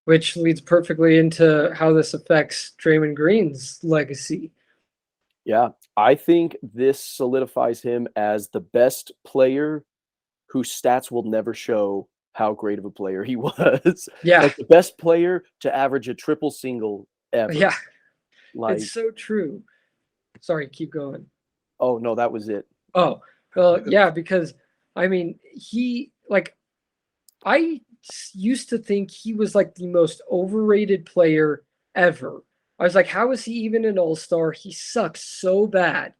which leads perfectly into how this affects Draymond Green's legacy. Yeah, I think this solidifies him as the best player whose stats will never show how great of a player he was. Yeah, Like the best player to average a triple single ever. yeah, it's Like, so true. Sorry, keep going. oh no, that was it. Oh, well, yeah, because I mean, I used to think he was like the most overrated player ever. I was like, how is he even an all-star? He sucks so bad.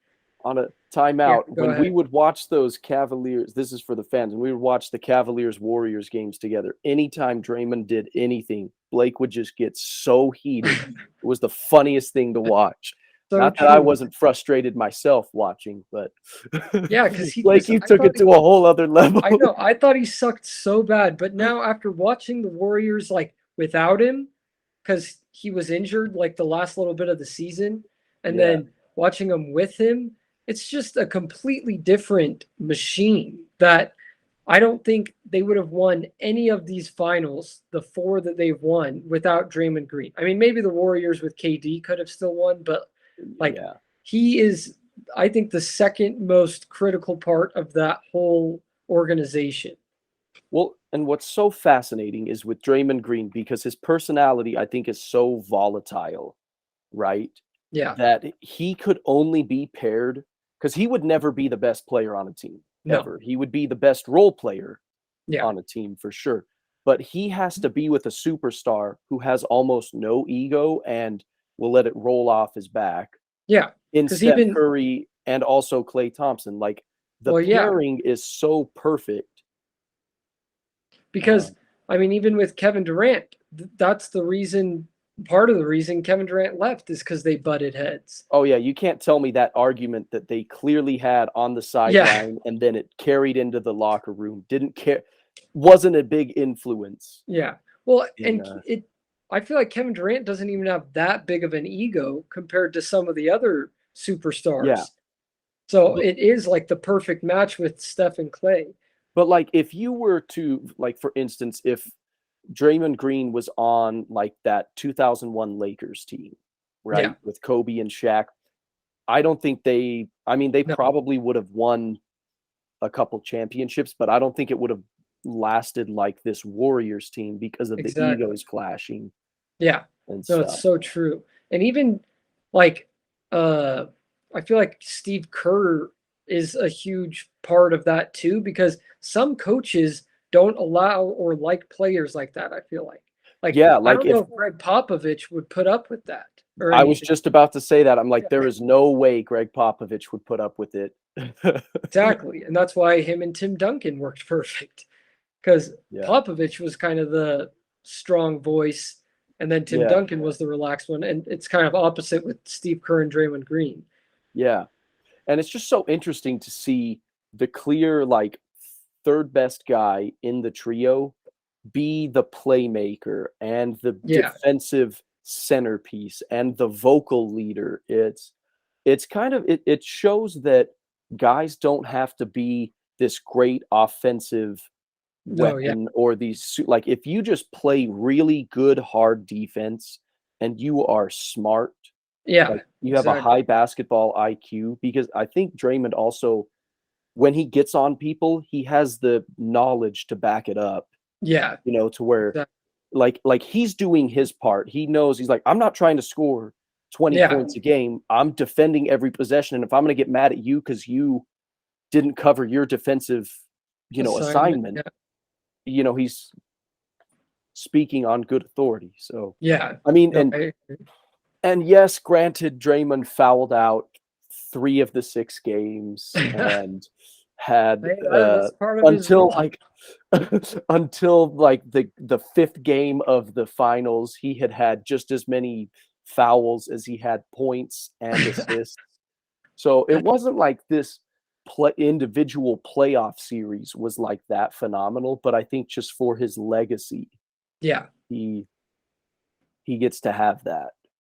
On a Yeah, timeout, go when we ahead. would watch those Cavaliers, this is for the fans, and we would watch the Cavaliers Warriors games together. Anytime Draymond did anything, Blake would just get so heated. It was the funniest thing to watch. So Not that I true. wasn't frustrated myself watching, but Yeah, because he Blake, just you I took thought it to a whole other level. I know. I thought he sucked so bad, but now after watching the Warriors like without him, because he was injured like the last little bit of the season, and Yeah. then watching him with him, it's just a completely different machine that I don't think they would have won any of these finals, the four that they've won, without Draymond Green. I mean, maybe the Warriors with KD could have still won, but like Yeah. he is, I think, the second most critical part of that whole organization. Well, and what's so fascinating is with Draymond Green, because his personality, I think, is so volatile, right? Yeah. That he could only be paired because he would never be the best player on a team No. ever. He would be the best role player Yeah. on a team for sure. But he has to be with a superstar who has almost no ego and will let it roll off his back Yeah. in Because Steph even, Curry and also Klay Thompson. Like the well, yeah, pairing is so perfect. because Um, I mean, even with Kevin Durant, that's the reason. Part of the reason Kevin Durant left is because they butted heads. Oh yeah, you can't tell me that argument that they clearly had on the Yeah, sideline and then it carried into the locker room. Didn't care, wasn't a big influence yeah. Well, in. and I feel like Kevin Durant doesn't even have that big of an ego compared to some of the other Yeah, superstars. So but it is like the perfect match with Steph and Clay. like if you were to like for instance, if Draymond Green was on like that 2001 Lakers team, Yeah, right, with Kobe and Shaq, I don't think they. I mean, they no, probably would have won a couple championships, but I don't think it would have lasted like this Warriors team because of the exactly. egos clashing Yeah. and No, it's stuff. so true. And even like uh I feel like Steve Kerr is a huge part of that too because some coaches don't allow or like players like that, I feel like. Like Yeah, I like don't know if if Greg Popovich would put up with that or I was anything. just about to say that, I'm like, there Yeah, is no way Greg Popovich would put up with it. exactly. And that's why him and Tim Duncan worked perfect. Because Yeah, Popovich was kind of the strong voice, and then Tim yeah, Duncan was the relaxed one, and it's kind of opposite with Steve Kerr and Draymond Green. yeah. And it's just so interesting to see the clear, like, third best guy in the trio be the playmaker and the Yeah, defensive centerpiece and the vocal leader. It's kind of it shows that guys don't have to be this great offensive no, yeah, weapon or these like if you just play really good hard defense and you are smart, yeah, like you have a exactly. high basketball IQ, because I think Draymond also, when he gets on people, he has the knowledge to back it up, Yeah, to where exactly. like he's doing his part. He knows, he's like, I'm not trying to score 20 Yeah, points a game. I'm defending every possession. And if I'm going to get mad at you because you didn't cover your defensive, assignment. assignment, Yeah, he's speaking on good authority. So, yeah. I mean, No, and yes, granted, Draymond fouled out 3 of the 6 games and had hey, that's part of his until role. like until like the fifth game of the finals, he had just as many fouls as he had points and assists. So it wasn't like this individual playoff series was like that phenomenal, but I think just for his legacy, Yeah, he he gets to have that.